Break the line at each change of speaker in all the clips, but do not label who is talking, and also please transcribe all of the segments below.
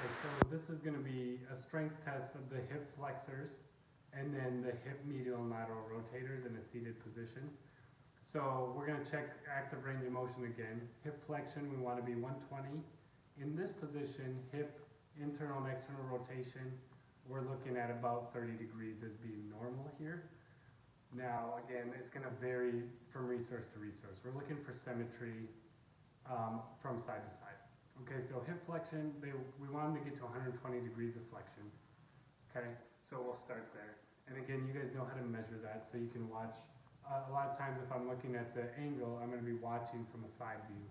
So this is going to be a strength test of the hip flexors and then the hip medial and lateral rotators in a seated position. So we're going to check active range of motion again. Hip flexion, we want to be 120. In this position, hip internal and external rotation, we're looking at about 30 degrees as being normal here. Now, again, it's going to vary from resource to resource. We're looking for symmetry from side to side. Okay, so hip flexion, we want them to get to 120 degrees of flexion. Okay, so we'll start there. And again, you guys know how to measure that, so you can watch. A lot of times if I'm looking at the angle, I'm going to be watching from a side view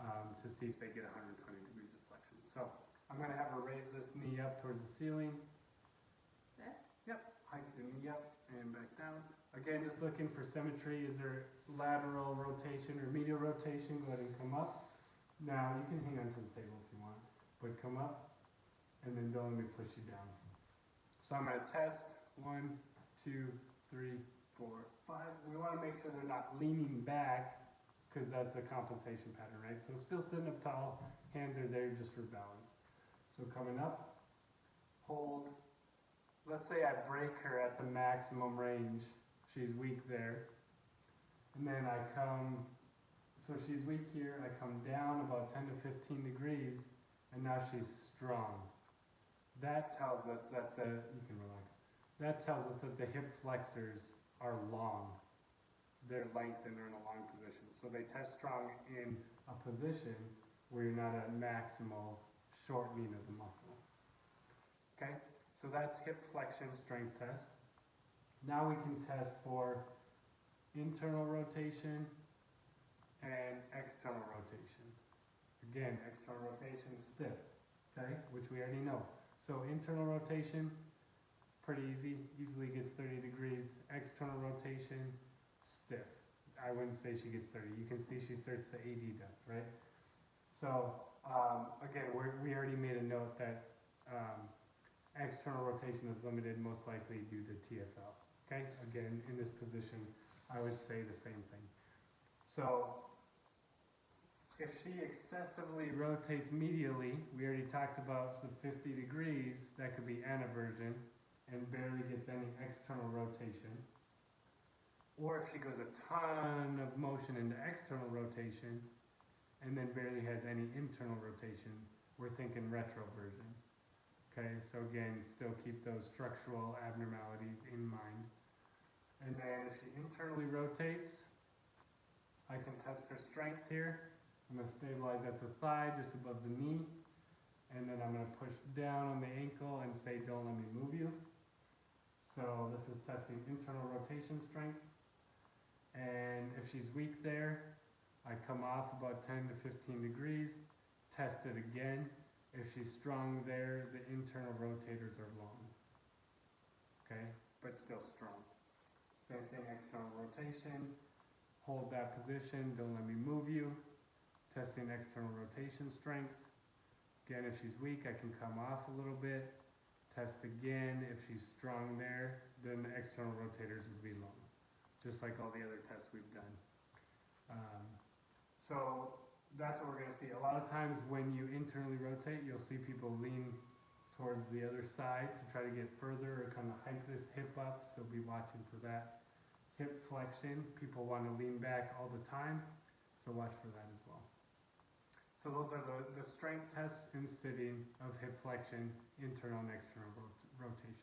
to see if they get 120 degrees of flexion. So I'm going to have her raise this knee up towards the ceiling. Yep, hike the knee up and back down. Again, just looking for symmetry. Is there lateral rotation or medial rotation? Go ahead and come up. Now, you can hang onto the table if you want, but come up, and then don't let me push you down. So I'm going to test 1, 2, 3, 4, 5. We want to make sure they're not leaning back, because that's a compensation pattern, right? So still sitting up tall, hands are there just for balance. So coming up, hold. Let's say I break her at the maximum range. She's weak there. And then I come, so she's weak here, I come down about 10 to 15 degrees, and now she's strong. That tells us that you can relax. That tells us that the hip flexors are long. They're lengthened or in a long position. So they test strong in a position where you're not at maximal shortening of the muscle. Okay? So that's hip flexion strength test. Now we can test for internal rotation and external rotation. Again, external rotation is stiff, okay, which we already know. So internal rotation, pretty easy, easily gets 30 degrees. External rotation, stiff. I wouldn't say she gets 30. You can see she starts the AD depth, right? So again, we already made a note that external rotation is limited most likely due to TFL. Okay, again, in this position, I would say the same thing. So if she excessively rotates medially, we already talked about the 50 degrees, that could be anaversion, and barely gets any external rotation. Or if she goes a ton of motion into external rotation, and then barely has any internal rotation, we're thinking retroversion. Okay, so again, still keep those structural abnormalities in mind. And then if she internally rotates, I can test her strength here. I'm going to stabilize at the thigh, just above the knee. And then I'm going to push down on the ankle and say, don't let me move you. So this is testing internal rotation strength. And if she's weak there, I come off about 10 to 15 degrees, test it again. If she's strong there, the internal rotators are long. Okay, but still strong. Same thing, external rotation. Hold that position, don't let me move you. Testing external rotation strength. Again, if she's weak, I can come off a little bit. Test again. If she's strong there, then the external rotators would be long, just like all the other tests we've done. So that's what we're going to see. A lot of times when you internally rotate, you'll see people lean towards the other side to try to get further or kind of hike this hip up, so be watching for that. Hip flexion, people want to lean back all the time, so watch for that as well. So those are the strength tests in sitting of hip flexion, internal and external rotation.